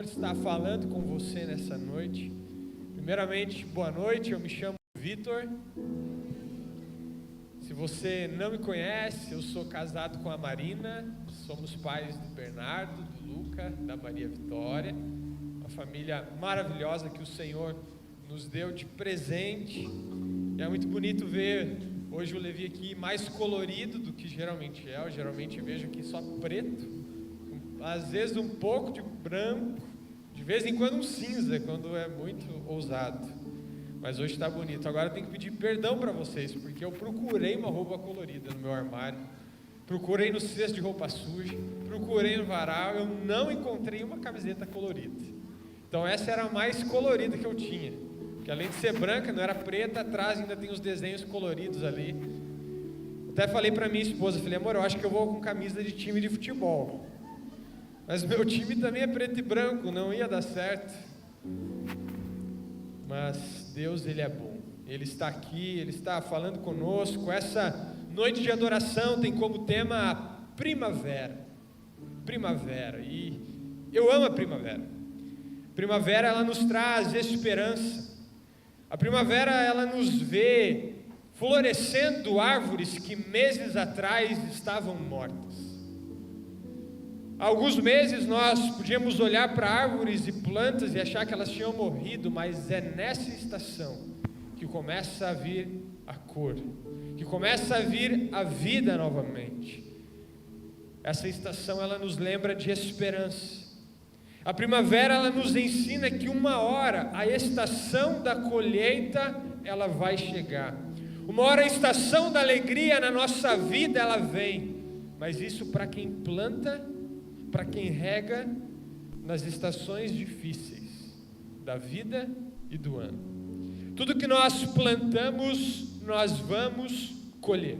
Estar falando com você nessa noite. Primeiramente, boa noite, eu me chamo Vitor. Se você não me conhece, eu sou casado com a Marina, somos pais do Bernardo, do Luca, da Maria Vitória, uma família maravilhosa que o Senhor nos deu de presente. E é muito bonito ver hoje o Levi aqui mais colorido do que geralmente é. Eu geralmente vejo aqui só preto, às vezes um pouco de branco, de vez em quando um cinza, quando é muito ousado. Mas hoje está bonito. Agora eu tenho que pedir perdão para vocês, porque eu procurei uma roupa colorida no meu armário, procurei no cesto de roupa suja, procurei no varal, eu não encontrei uma camiseta colorida. Então essa era a mais colorida que eu tinha, porque além de ser branca, não era preta, atrás ainda tem os desenhos coloridos ali. Até falei para minha esposa, falei, amor, eu acho que eu vou com camisa de time de futebol. Mas meu time também é preto e branco, não ia dar certo. Mas Deus, Ele é bom. Ele está aqui, Ele está falando conosco. Essa noite de adoração tem como tema a primavera. Primavera. E eu amo a primavera. Primavera, ela nos traz esperança. A primavera, ela nos vê florescendo árvores que meses atrás estavam mortas. Há alguns meses nós podíamos olhar para árvores e plantas e achar que elas tinham morrido, mas é nessa estação que começa a vir a cor, que começa a vir a vida novamente. Essa estação, ela nos lembra de esperança. A primavera, ela nos ensina que uma hora a estação da colheita, ela vai chegar. Uma hora a estação da alegria na nossa vida, ela vem. Mas isso para quem planta, para quem rega nas estações difíceis da vida e do ano. Tudo que nós plantamos, nós vamos colher.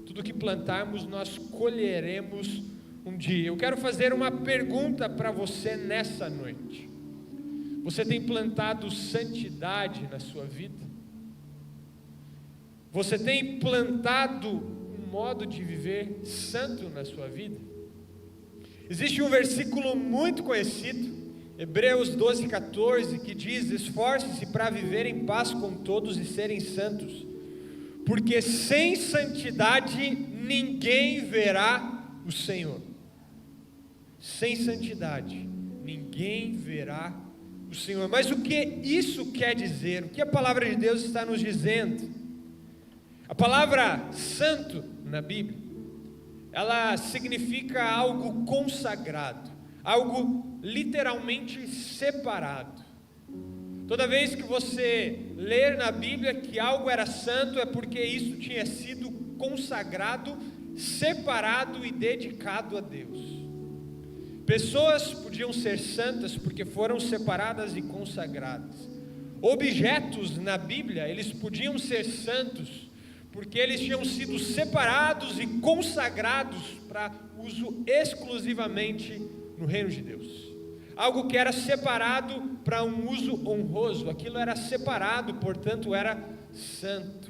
Tudo que plantarmos, nós colheremos um dia. Eu quero fazer uma pergunta para você nessa noite. Você tem plantado santidade na sua vida? Você tem plantado um modo de viver santo na sua vida? Existe um versículo muito conhecido, Hebreus 12:14, que diz: esforce-se para viver em paz com todos e serem santos, porque sem santidade ninguém verá o Senhor. Sem santidade ninguém verá o Senhor. Mas o que isso quer dizer? O que a palavra de Deus está nos dizendo? A palavra santo na Bíblia, ela significa algo consagrado, algo literalmente separado. Toda vez que você ler na Bíblia que algo era santo, é porque isso tinha sido consagrado, separado e dedicado a Deus. Pessoas podiam ser santas porque foram separadas e consagradas. Objetos na Bíblia, eles podiam ser santos porque eles tinham sido separados e consagrados para uso exclusivamente no reino de Deus. Algo que era separado para um uso honroso, aquilo era separado, portanto era santo.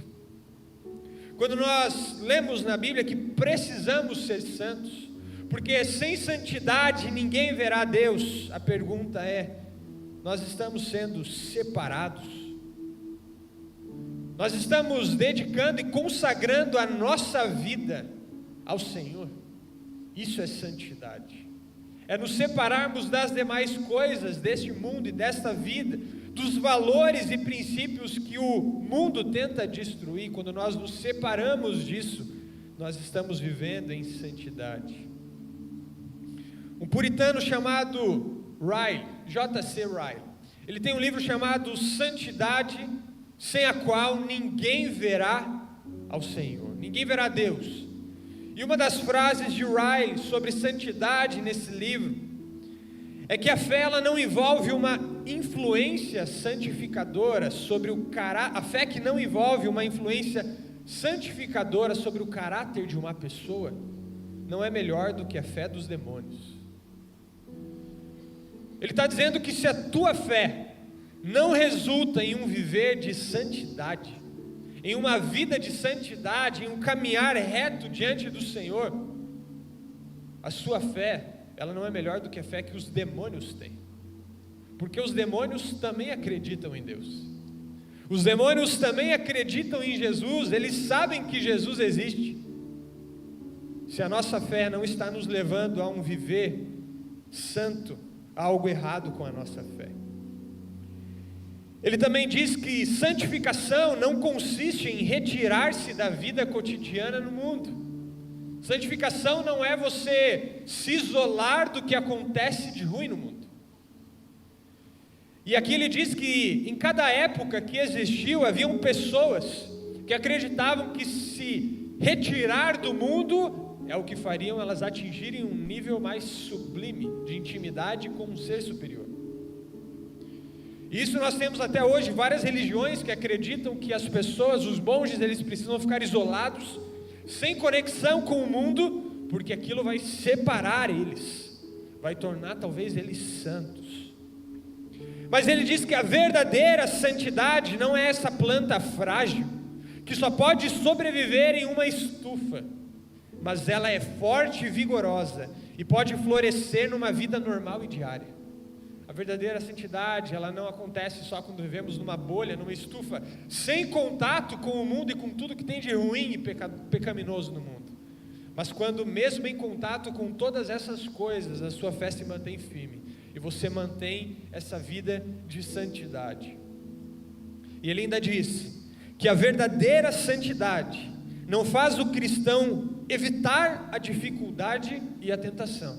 Quando nós lemos na Bíblia que precisamos ser santos, porque sem santidade ninguém verá Deus, a pergunta é: nós estamos sendo separados? Nós estamos dedicando e consagrando a nossa vida ao Senhor? Isso é santidade. É nos separarmos das demais coisas deste mundo e desta vida, dos valores e princípios que o mundo tenta destruir. Quando nós nos separamos disso, nós estamos vivendo em santidade. Um puritano chamado Riley, J.C. Riley, ele tem um livro chamado Santidade, sem a qual ninguém verá ao Senhor, ninguém verá Deus. E uma das frases de Riley sobre santidade nesse livro é que a fé, ela não envolve uma influência santificadora sobre o caráter, a fé que não envolve uma influência santificadora sobre o caráter de uma pessoa, não é melhor do que a fé dos demônios. Ele está dizendo que se a tua fé não resulta em um viver de santidade, em uma vida de santidade, em um caminhar reto diante do Senhor, a sua fé, ela não é melhor do que a fé que os demônios têm. Porque os demônios também acreditam em Deus. Os demônios também acreditam em Jesus, eles sabem que Jesus existe. Se a nossa fé não está nos levando a um viver santo, há algo errado com a nossa fé. Ele também diz que santificação não consiste em retirar-se da vida cotidiana no mundo. Santificação não é você se isolar do que acontece de ruim no mundo. E aqui ele diz que em cada época que existiu, haviam pessoas que acreditavam que se retirar do mundo é o que fariam elas atingirem um nível mais sublime de intimidade com um ser superior. Isso nós temos até hoje várias religiões que acreditam que as pessoas, os monges, eles precisam ficar isolados, sem conexão com o mundo, porque aquilo vai separar eles, vai tornar talvez eles santos. Mas ele diz que a verdadeira santidade não é essa planta frágil, que só pode sobreviver em uma estufa, mas ela é forte e vigorosa, e pode florescer numa vida normal e diária. A verdadeira santidade, ela não acontece só quando vivemos numa bolha, numa estufa, sem contato com o mundo e com tudo que tem de ruim e pecaminoso no mundo. Mas quando mesmo em contato com todas essas coisas, a sua fé se mantém firme, e você mantém essa vida de santidade. E ele ainda diz que a verdadeira santidade não faz o cristão evitar a dificuldade e a tentação,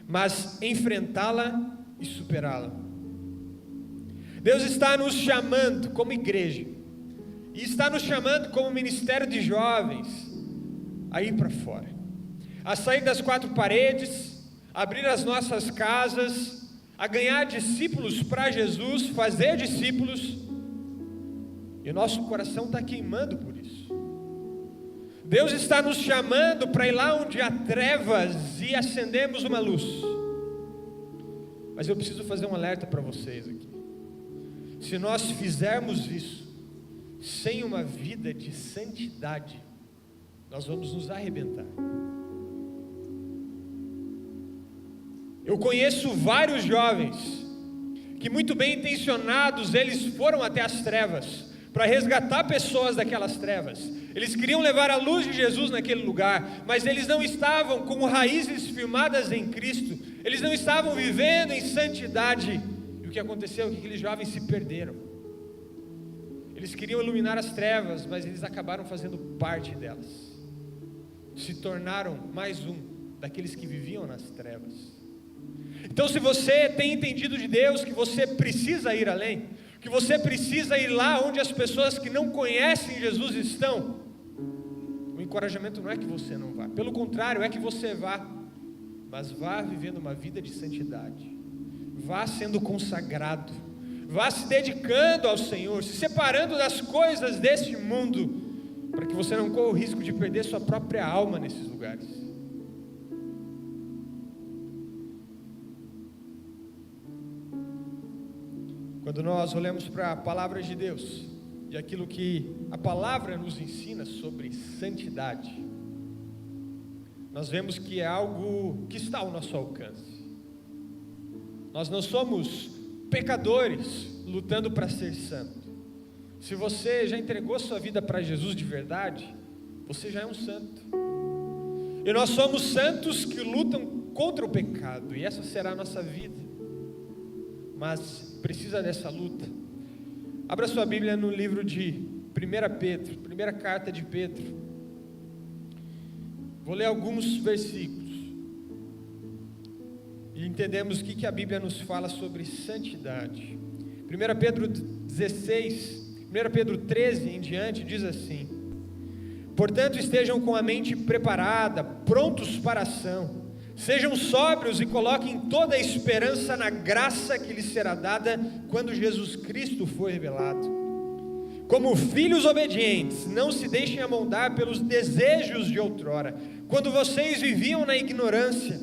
mas enfrentá-la e superá-la. Deus está nos chamando como igreja, e está nos chamando como ministério de jovens, a ir para fora, a sair das quatro paredes, a abrir as nossas casas, a ganhar discípulos para Jesus, fazer discípulos, e o nosso coração está queimando por isso. Deus está nos chamando para ir lá onde há trevas e acendemos uma luz. Mas eu preciso fazer um alerta para vocês aqui. Se nós fizermos isso sem uma vida de santidade, nós vamos nos arrebentar. Eu conheço vários jovens que, muito bem intencionados, eles foram até as trevas para resgatar pessoas daquelas trevas. Eles queriam levar a luz de Jesus naquele lugar, mas eles não estavam com raízes firmadas em Cristo, eles não estavam vivendo em santidade. E o que aconteceu é que aqueles jovens se perderam. Eles queriam iluminar as trevas, mas eles acabaram fazendo parte delas, se tornaram mais um daqueles que viviam nas trevas. Então, se você tem entendido de Deus que você precisa ir além, que você precisa ir lá onde as pessoas que não conhecem Jesus estão, o encorajamento não é que você não vá, pelo contrário, é que você vá, mas vá vivendo uma vida de santidade, vá sendo consagrado, vá se dedicando ao Senhor, se separando das coisas deste mundo, para que você não corra o risco de perder sua própria alma nesses lugares. Quando nós olhamos para a palavra de Deus e aquilo que a palavra nos ensina sobre santidade, nós vemos que é algo que está ao nosso alcance. Nós não somos pecadores lutando para ser santo. Se você já entregou sua vida para Jesus de verdade, você já é um santo. E nós somos santos que lutam contra o pecado, e essa será a nossa vida. Mas precisa dessa luta. Abra sua Bíblia no livro de 1 Pedro, primeira carta de Pedro. Vou ler alguns versículos e entendemos o que a Bíblia nos fala sobre santidade. 1 Pedro 16, 1 Pedro 13 em diante diz assim: portanto estejam com a mente preparada, prontos para a ação. Sejam sóbrios e coloquem toda a esperança na graça que lhes será dada quando Jesus Cristo for revelado. Como filhos obedientes, não se deixem amoldar pelos desejos de outrora, quando vocês viviam na ignorância.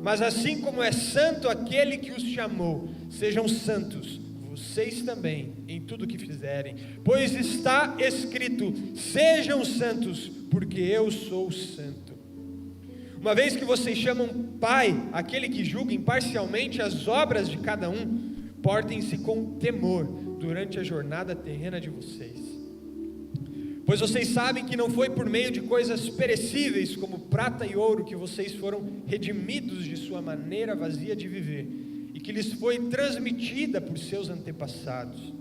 Mas assim como é santo aquele que os chamou, sejam santos vocês também em tudo que fizerem, pois está escrito: sejam santos, porque eu sou santo. Uma vez que vocês chamam Pai aquele que julga imparcialmente as obras de cada um, Portem-se com temor durante a jornada terrena de vocês, pois vocês sabem que não foi por meio de coisas perecíveis como prata e ouro que vocês foram redimidos de sua maneira vazia de viver e que lhes foi transmitida por seus antepassados,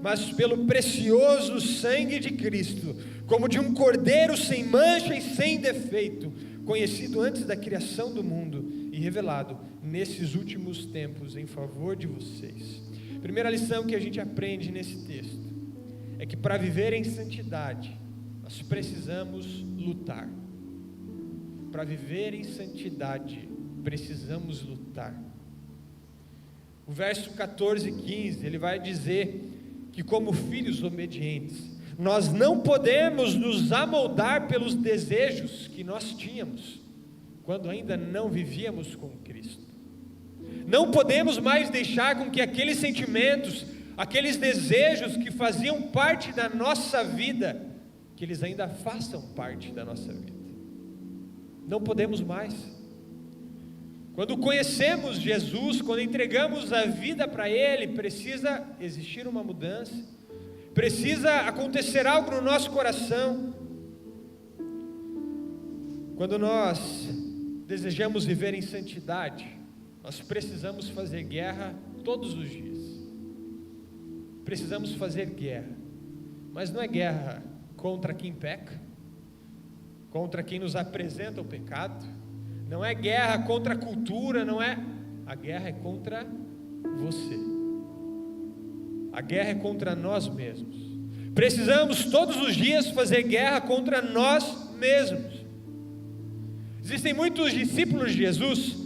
mas pelo precioso sangue de Cristo, como de um cordeiro sem mancha e sem defeito, conhecido antes da criação do mundo e revelado nesses últimos tempos em favor de vocês. Primeira lição que a gente aprende nesse texto é que para viver em santidade nós precisamos lutar. Para viver em santidade precisamos lutar. O verso 14 e 15, ele vai dizer que como filhos obedientes, nós não podemos nos amoldar pelos desejos que nós tínhamos, quando ainda não vivíamos com Cristo. Não podemos mais deixar com que aqueles sentimentos, aqueles desejos que faziam parte da nossa vida, que eles ainda façam parte da nossa vida. Não podemos mais. Quando conhecemos Jesus, quando entregamos a vida para Ele, precisa existir uma mudança, precisa acontecer algo no nosso coração. Quando nós desejamos viver em santidade, nós precisamos fazer guerra todos os dias. Precisamos fazer guerra, mas não é guerra contra quem peca, contra quem nos apresenta o pecado, não é guerra contra a cultura, não é. A guerra é contra você. A guerra é contra nós mesmos. Precisamos todos os dias fazer guerra contra nós mesmos. Existem muitos discípulos de Jesus,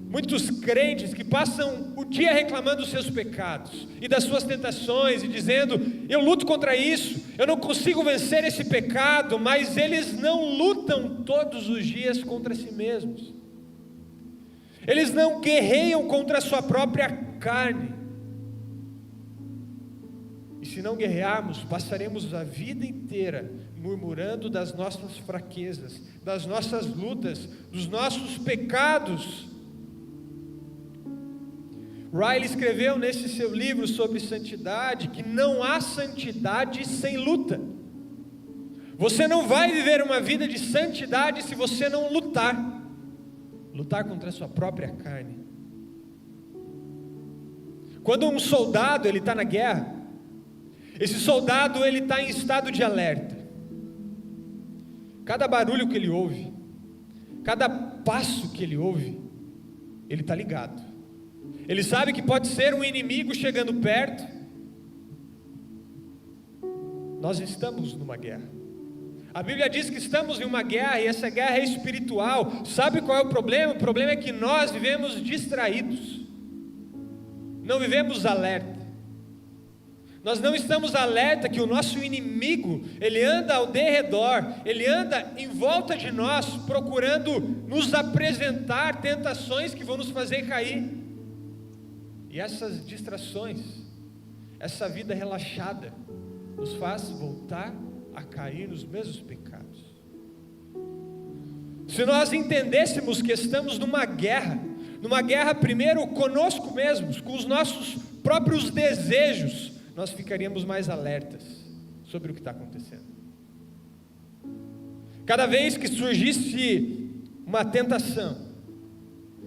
muitos crentes que passam o dia reclamando dos seus pecados e das suas tentações e dizendo: eu luto contra isso, eu não consigo vencer esse pecado, mas eles não lutam todos os dias contra si mesmos. Eles não guerreiam contra a sua própria carne. E se não guerrearmos, passaremos a vida inteira murmurando das nossas fraquezas, das nossas lutas, dos nossos pecados. Riley escreveu nesse seu livro sobre santidade que não há santidade sem luta. Você não vai viver uma vida de santidade se você não lutar contra a sua própria carne. Quando um soldado ele está na guerra, esse soldado ele está em estado de alerta. Cada barulho que ele ouve, cada passo que ele ouve, ele está ligado. Ele sabe que pode ser um inimigo chegando perto. Nós estamos numa guerra. A Bíblia diz que estamos em uma guerra, e essa guerra é espiritual. Sabe qual é o problema? O problema é que nós vivemos distraídos, não vivemos alerta. Nós não estamos alerta que o nosso inimigo, ele anda ao derredor, ele anda em volta de nós, procurando nos apresentar tentações que vão nos fazer cair. E essas distrações, essa vida relaxada, nos faz voltar a cair nos mesmos pecados. Se nós entendêssemos que estamos numa guerra primeiro conosco mesmos, com os nossos próprios desejos, nós ficaríamos mais alertas sobre o que está acontecendo. Cada vez que surgisse uma tentação,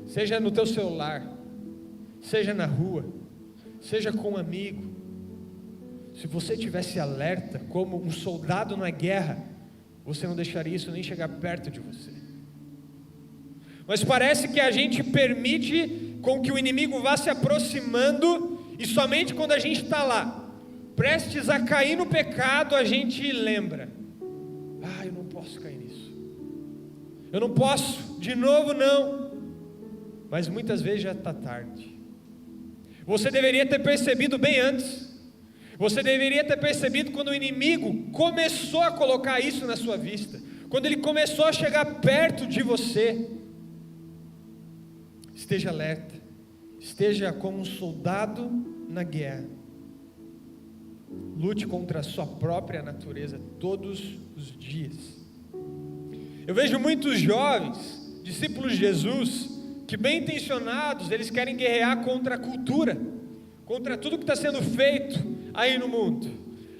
seja no teu celular, seja na rua, seja com um amigo, se você tivesse alerta como um soldado na guerra, você não deixaria isso nem chegar perto de você. Mas parece que a gente permite com que o inimigo vá se aproximando, e somente quando a gente está lá, prestes a cair no pecado, a gente lembra: eu não posso cair nisso, eu não posso, de novo não. Mas muitas vezes já está tarde. Você deveria ter percebido bem antes. Você deveria ter percebido quando o inimigo começou a colocar isso na sua vista, quando ele começou a chegar perto de você. Esteja alerta, esteja como um soldado na guerra. Lute contra a sua própria natureza todos os dias. Eu vejo muitos jovens, discípulos de Jesus, que bem intencionados, eles querem guerrear contra a cultura, contra tudo que está sendo feito aí no mundo.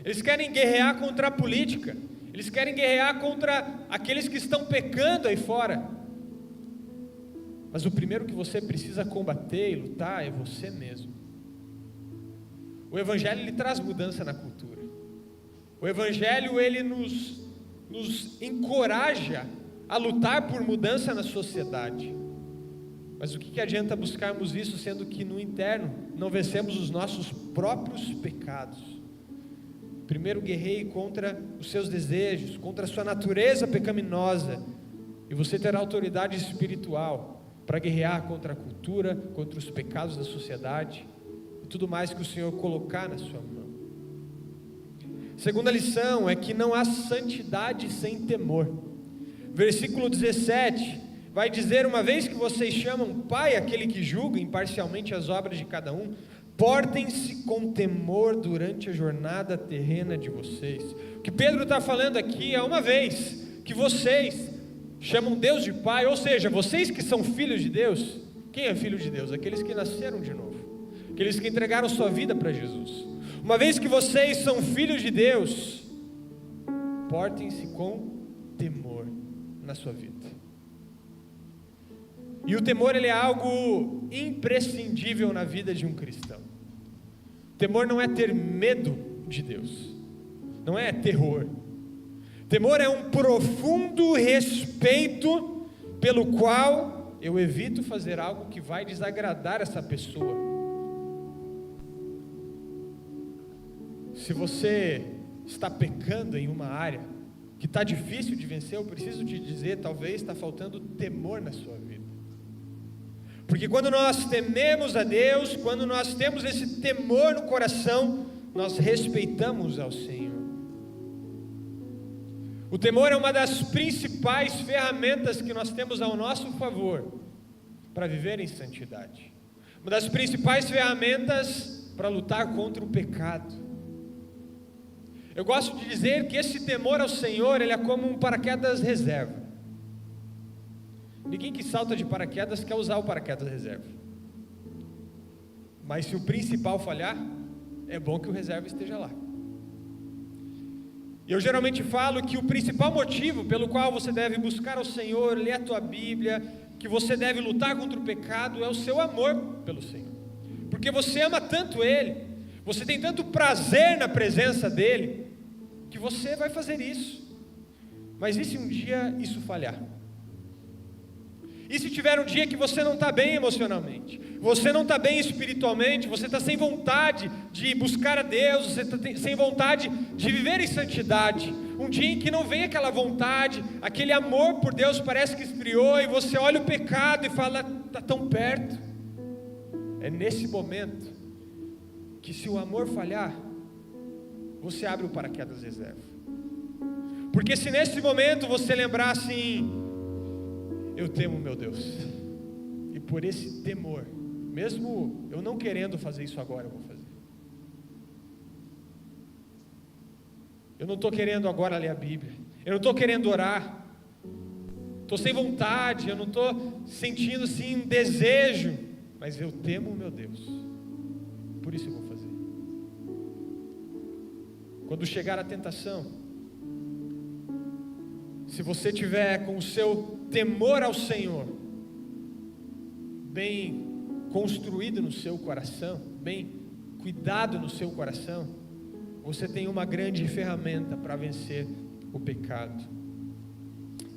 Eles querem guerrear contra a política. Eles querem guerrear contra aqueles que estão pecando aí fora. Mas o primeiro que você precisa combater e lutar é você mesmo. O Evangelho, ele traz mudança na cultura. O Evangelho, ele nos encoraja a lutar por mudança na sociedade. Mas o que adianta buscarmos isso, sendo que no interno não vencemos os nossos próprios pecados? Primeiro guerreie contra os seus desejos, contra a sua natureza pecaminosa, e você terá autoridade espiritual para guerrear contra a cultura, contra os pecados da sociedade e tudo mais que o Senhor colocar na sua mão. Segunda lição é que não há santidade sem temor. Versículo 17 vai dizer: uma vez que vocês chamam Pai aquele que julga imparcialmente as obras de cada um, portem-se com temor durante a jornada terrena de vocês. O que Pedro está falando aqui é: uma vez que vocês chamam Deus de Pai, ou seja, vocês que são filhos de Deus. Quem é filho de Deus? Aqueles que nasceram de novo, aqueles que entregaram sua vida para Jesus. Uma vez que vocês são filhos de Deus, portem-se com temor na sua vida. E o temor, ele é algo imprescindível na vida de um cristão. Temor não é ter medo de Deus, não é terror. Temor é um profundo respeito pelo qual eu evito fazer algo que vai desagradar essa pessoa. Se você está pecando em uma área que está difícil de vencer, eu preciso te dizer, talvez está faltando temor na sua vida. Porque quando nós tememos a Deus, quando nós temos esse temor no coração, nós respeitamos ao Senhor. O temor é uma das principais ferramentas que nós temos ao nosso favor para viver em santidade. Uma das principais ferramentas para lutar contra o pecado. Eu gosto de dizer que esse temor ao Senhor, ele é como um paraquedas reserva. Ninguém que salta de paraquedas quer usar o paraquedas reserva. Mas se o principal falhar, é bom que o reserva esteja lá. E eu geralmente falo que o principal motivo pelo qual você deve buscar ao Senhor, ler a tua Bíblia, que você deve lutar contra o pecado, é o seu amor pelo Senhor. Porque você ama tanto Ele, você tem tanto prazer na presença dEle, que você vai fazer isso. Mas e se um dia isso falhar? E se tiver um dia que você não está bem emocionalmente, você não está bem espiritualmente, você está sem vontade de buscar a Deus, você está sem vontade de viver em santidade, um dia em que não vem aquela vontade, aquele amor por Deus parece que esfriou, e você olha o pecado e fala: está tão perto. É nesse momento que, se o amor falhar, você abre o paraquedas reserva. Porque se nesse momento você lembrar assim: eu temo meu Deus, e por esse temor, mesmo eu não querendo fazer isso agora, eu vou fazer. Eu não estou querendo agora ler a Bíblia, eu não estou querendo orar, estou sem vontade, eu não estou sentindo assim um desejo, mas eu temo meu Deus, por isso eu vou fazer. Quando chegar a tentação, se você tiver com o seu temor ao Senhor bem construído no seu coração, bem cuidado no seu coração, você tem uma grande ferramenta para vencer o pecado.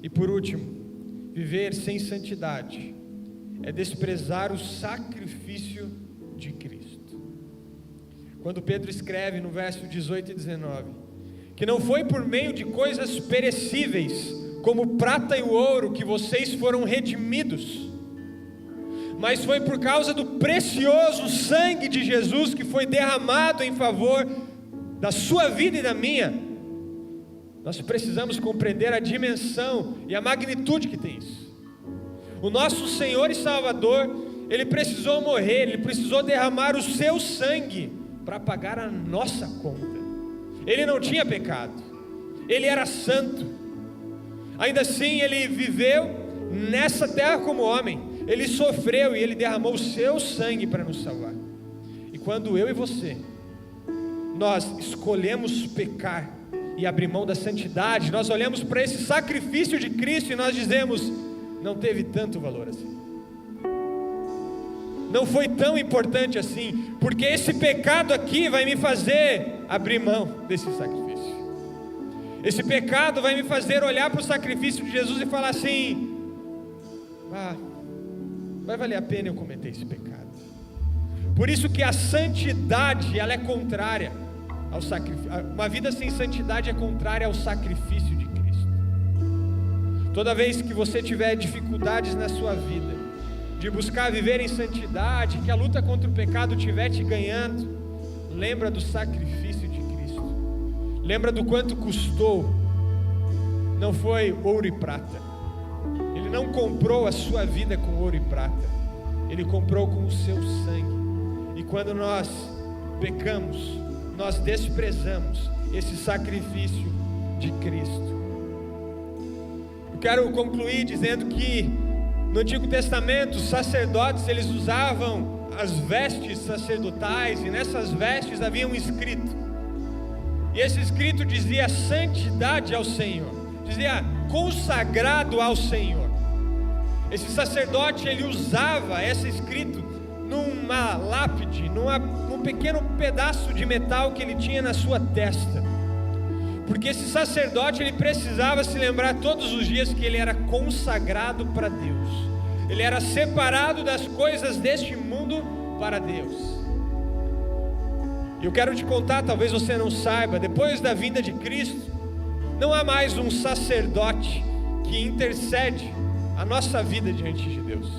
E por último, viver sem santidade é desprezar o sacrifício de Cristo. Quando Pedro escreve no verso 18 e 19, que não foi por meio de coisas perecíveis, como o prata e o ouro, que vocês foram redimidos, mas foi por causa do precioso sangue de Jesus, que foi derramado em favor da sua vida e da minha. Nós precisamos compreender a dimensão e a magnitude que tem isso. O nosso Senhor e Salvador, Ele precisou morrer, Ele precisou derramar o seu sangue para pagar a nossa conta. Ele não tinha pecado, Ele era santo. Ainda assim Ele viveu nessa terra como homem, Ele sofreu e Ele derramou o seu sangue para nos salvar. E quando eu e você, nós escolhemos pecar e abrir mão da santidade, nós olhamos para esse sacrifício de Cristo e nós dizemos: não teve tanto valor assim, não foi tão importante assim, porque esse pecado aqui vai me fazer abrir mão desse sacrifício. Esse pecado vai me fazer olhar para o sacrifício de Jesus e falar assim: vai valer a pena eu cometer esse pecado. Por isso que a santidade, ela é contrária ao sacrifício. Uma vida sem santidade é contrária ao sacrifício de Cristo. Toda vez que você tiver dificuldades na sua vida, de buscar viver em santidade, que a luta contra o pecado estiver te ganhando, lembra do sacrifício de Cristo. Lembra do quanto custou. Não foi ouro e prata. Ele não comprou a sua vida com ouro e prata. Ele comprou com o seu sangue. E quando nós pecamos, nós desprezamos esse sacrifício de Cristo. Eu quero concluir dizendo que no Antigo Testamento, os sacerdotes, eles usavam as vestes sacerdotais, e nessas vestes havia um escrito. E esse escrito dizia santidade ao Senhor, dizia consagrado ao Senhor. Esse sacerdote, ele usava esse escrito numa lápide, num pequeno pedaço de metal que ele tinha na sua testa, porque esse sacerdote, ele precisava se lembrar todos os dias que ele era consagrado para Deus, ele era separado das coisas deste mundo para Deus. E eu quero te contar, talvez você não saiba, depois da vinda de Cristo, não há mais um sacerdote que intercede a nossa vida diante de Deus.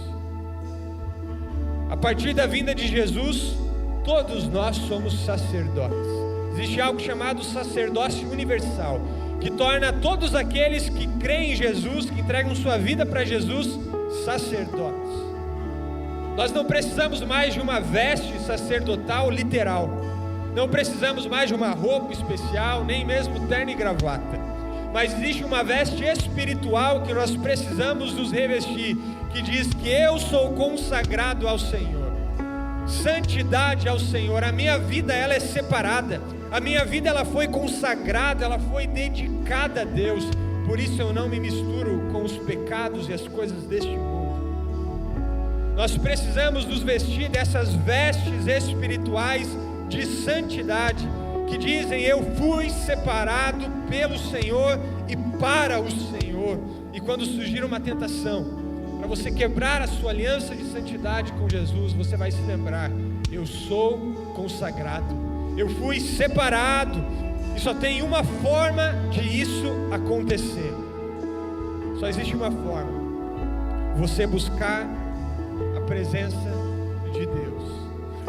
A partir da vinda de Jesus, todos nós somos sacerdotes. Existe algo chamado sacerdócio universal, que torna todos aqueles que creem em Jesus, que entregam sua vida para Jesus, sacerdotes. Nós não precisamos mais de uma veste sacerdotal literal, não precisamos mais de uma roupa especial, nem mesmo terno e gravata, mas existe uma veste espiritual que nós precisamos nos revestir, que diz que eu sou consagrado ao Senhor. Santidade ao Senhor. A minha vida, ela é separada, a minha vida, ela foi consagrada, ela foi dedicada a Deus. Por isso eu não me misturo com os pecados e as coisas deste mundo. Nós precisamos nos vestir dessas vestes espirituais de santidade, que dizem: eu fui separado pelo Senhor e para o Senhor. E quando surgir uma tentação para você quebrar a sua aliança de santidade com Jesus, você vai se lembrar: eu sou consagrado, eu fui separado, e só tem uma forma de isso acontecer. Só existe uma forma: você buscar a presença de Deus,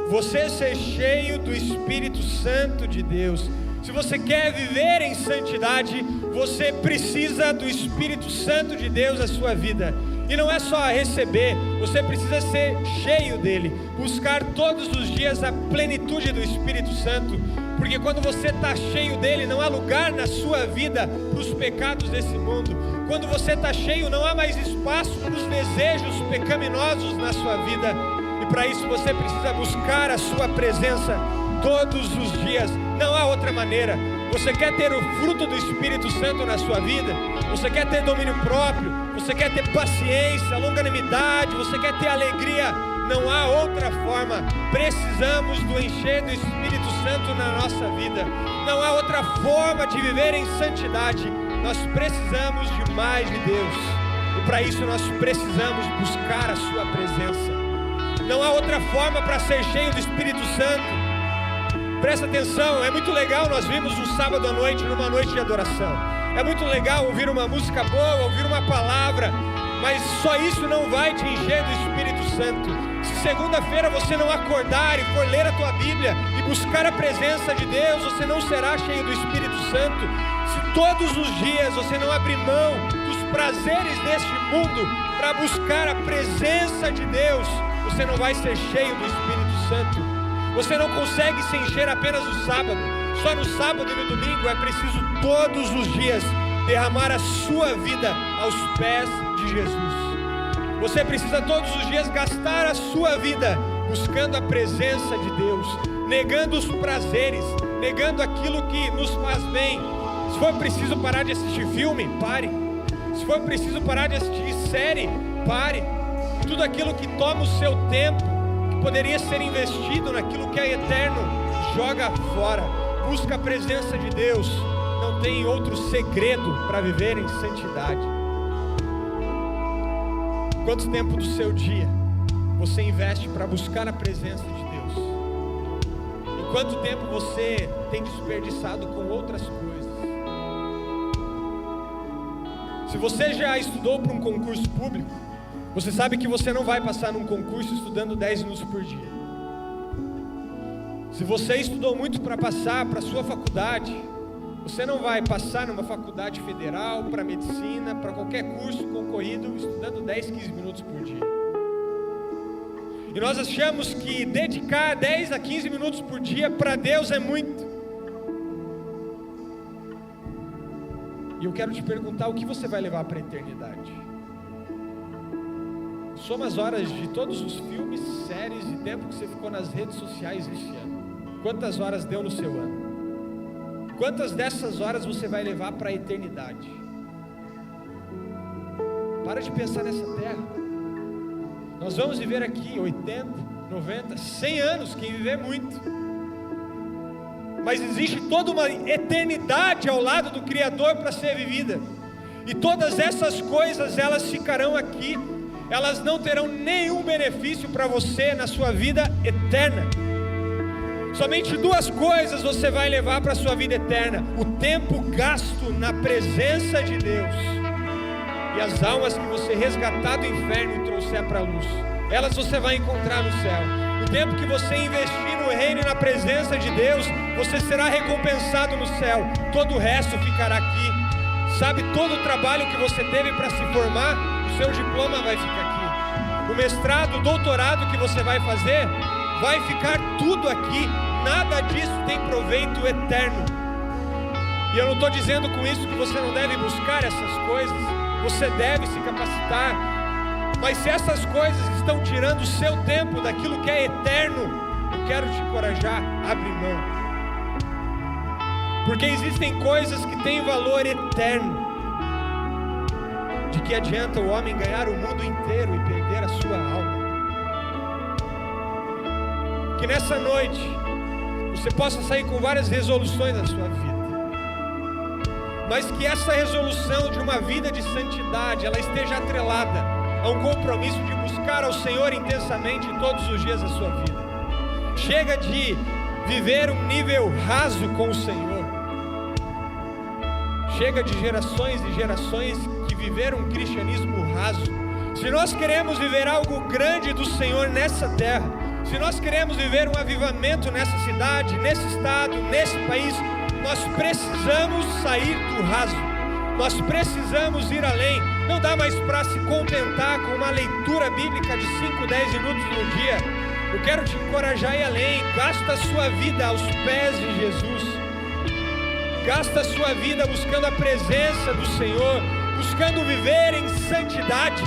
você ser cheio do Espírito Santo de Deus. Se você quer viver em santidade, você precisa do Espírito Santo de Deus na sua vida. E não é só receber, você precisa ser cheio dele, buscar todos os dias a plenitude do Espírito Santo, porque quando você está cheio dele, não há lugar na sua vida para os pecados desse mundo. Quando você está cheio, não há mais espaço para os desejos pecaminosos na sua vida, e para isso você precisa buscar a sua presença todos os dias. Não há outra maneira. Você quer ter o fruto do Espírito Santo na sua vida? Você quer ter domínio próprio? Você quer ter paciência, longanimidade? Você quer ter alegria? Não há outra forma. Precisamos do encher do Espírito Santo na nossa vida. Não há outra forma de viver em santidade. Nós precisamos de mais de Deus, e para isso nós precisamos buscar a sua presença. Não há outra forma para ser cheio do Espírito Santo. Presta atenção, é muito legal nós vimos um sábado à noite, numa noite de adoração. É muito legal ouvir uma música boa, ouvir uma palavra, mas só isso não vai te encher do Espírito Santo. Se segunda-feira você não acordar e for ler a tua Bíblia e buscar a presença de Deus, você não será cheio do Espírito Santo. Se todos os dias você não abrir mão dos prazeres deste mundo para buscar a presença de Deus, você não vai ser cheio do Espírito Santo. Você não consegue se encher apenas no sábado. Só no sábado e no domingo. É preciso todos os dias derramar a sua vida aos pés de Jesus. Você precisa todos os dias gastar a sua vida buscando a presença de Deus, negando os prazeres, negando aquilo que nos faz bem. Se for preciso parar de assistir filme, pare. Se for preciso parar de assistir série, pare. Tudo aquilo que toma o seu tempo, que poderia ser investido naquilo que é eterno, joga fora. Busca a presença de Deus. Não tem outro segredo para viver em santidade. Quanto tempo do seu dia você investe para buscar a presença de Deus? E quanto tempo você tem desperdiçado com outras coisas? Se você já estudou para um concurso público, você sabe que você não vai passar num concurso estudando 10 minutos por dia. Se você estudou muito para passar para a sua faculdade, você não vai passar numa faculdade federal, para medicina, para qualquer curso concorrido, estudando 10, 15 minutos por dia. E nós achamos que dedicar 10 a 15 minutos por dia para Deus é muito. E eu quero te perguntar, o que você vai levar para a eternidade? Soma as horas de todos os filmes, séries e tempo que você ficou nas redes sociais este ano. Quantas horas deu no seu ano? Quantas dessas horas você vai levar para a eternidade? Para de pensar nessa terra. Nós vamos viver aqui 80, 90, 100 anos, quem viver muito. Mas existe toda uma eternidade ao lado do Criador para ser vivida. E todas essas coisas, elas ficarão aqui. Elas não terão nenhum benefício para você na sua vida eterna. Somente duas coisas você vai levar para a sua vida eterna: o tempo gasto na presença de Deus e as almas que você resgatar do inferno e trouxer para a luz. Elas você vai encontrar no céu. O tempo que você investir no reino e na presença de Deus, você será recompensado no céu. Todo o resto ficará aqui. Sabe, todo o trabalho que você teve para se formar, o seu diploma vai ficar aqui. O mestrado, o doutorado que você vai fazer, vai ficar tudo aqui. Nada disso tem proveito eterno. E eu não estou dizendo com isso que você não deve buscar essas coisas. Você deve se capacitar. Mas se essas coisas estão tirando o seu tempo daquilo que é eterno, eu quero te encorajar, abre mão. Porque existem coisas que têm valor eterno. De que adianta o homem ganhar o mundo inteiro e perder a sua alma? Que nessa noite você possa sair com várias resoluções na sua vida, mas que essa resolução de uma vida de santidade, ela esteja atrelada a um compromisso de buscar ao Senhor intensamente todos os dias da sua vida. Chega de viver um nível raso com o Senhor. Chega de gerações e gerações que viveram um cristianismo raso. Se nós queremos viver algo grande do Senhor nessa terra, se nós queremos viver um avivamento nessa cidade, nesse estado, nesse país, nós precisamos sair do raso. Nós precisamos ir além. Não dá mais para se contentar com uma leitura bíblica de 5, 10 minutos no dia. Eu quero te encorajar a ir além. Gasta a sua vida aos pés de Jesus. Gasta a sua vida buscando a presença do Senhor, buscando viver em santidade.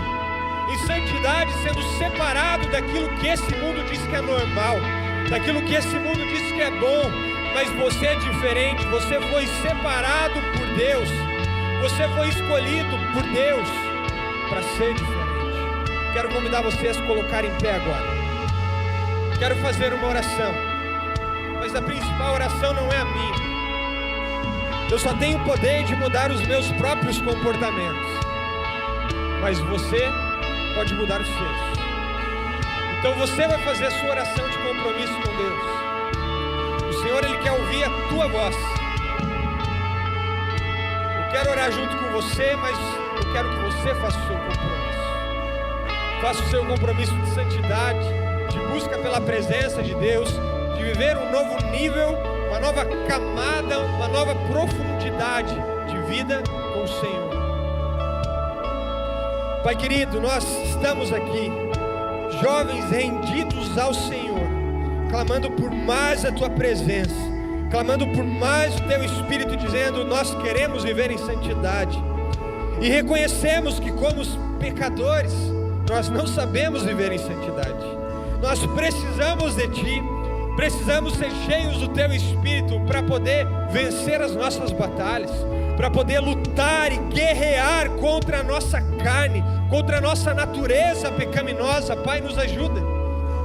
Em santidade, sendo separado daquilo que esse mundo diz que é normal, daquilo que esse mundo diz que é bom. Mas você é diferente, você foi separado por Deus, você foi escolhido por Deus para ser diferente. Quero convidar você a se colocar em pé agora. Quero fazer uma oração, mas a principal oração não é a minha. Eu só tenho o poder de mudar os meus próprios comportamentos, mas você pode mudar os seus. Então você vai fazer a sua oração de compromisso com Deus. O Senhor, Ele quer ouvir a tua voz. Eu quero orar junto com você, mas eu quero que você faça o seu compromisso. Faça o seu compromisso de santidade, de busca pela presença de Deus, de viver um novo nível, uma nova camada, uma nova profundidade de vida com o Senhor. Pai querido, nós estamos aqui, jovens rendidos ao Senhor, clamando por mais a Tua presença, clamando por mais o Teu Espírito, dizendo: nós queremos viver em santidade, e reconhecemos que como pecadores, nós não sabemos viver em santidade, Nós precisamos de Ti, precisamos ser cheios do Teu Espírito para poder vencer as nossas batalhas, para poder lutar e guerrear contra a nossa carne, contra a nossa natureza pecaminosa. Pai, nos ajuda.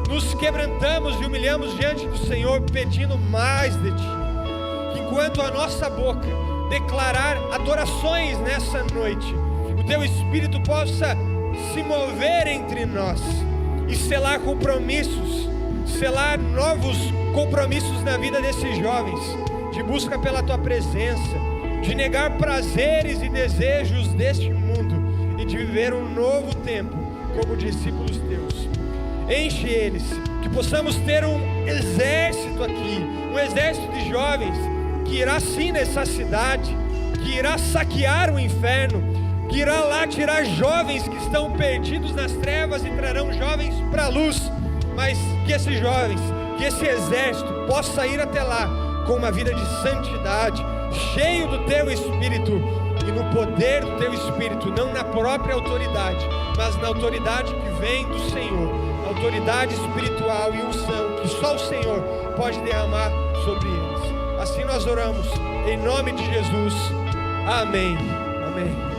Nos quebrantamos e humilhamos diante do Senhor, pedindo mais de Ti. Que enquanto a nossa boca declarar adorações nessa noite, o Teu Espírito possa se mover entre nós e selar compromissos, selar novos compromissos na vida desses jovens, de busca pela Tua presença, de negar prazeres e desejos deste mundo e de viver um novo tempo como discípulos Teus. Enche eles, que possamos ter um exército aqui, um exército de jovens que irá sim nessa cidade, que irá saquear o inferno, que irá lá tirar jovens que estão perdidos nas trevas e trarão jovens para a luz. Mas que esses jovens, que esse exército possa ir até lá com uma vida de santidade, cheio do Teu Espírito e no poder do Teu Espírito, não na própria autoridade, mas na autoridade que vem do Senhor, autoridade espiritual e unção que só o Senhor pode derramar sobre eles. Assim nós oramos, em nome de Jesus. Amém. Amém.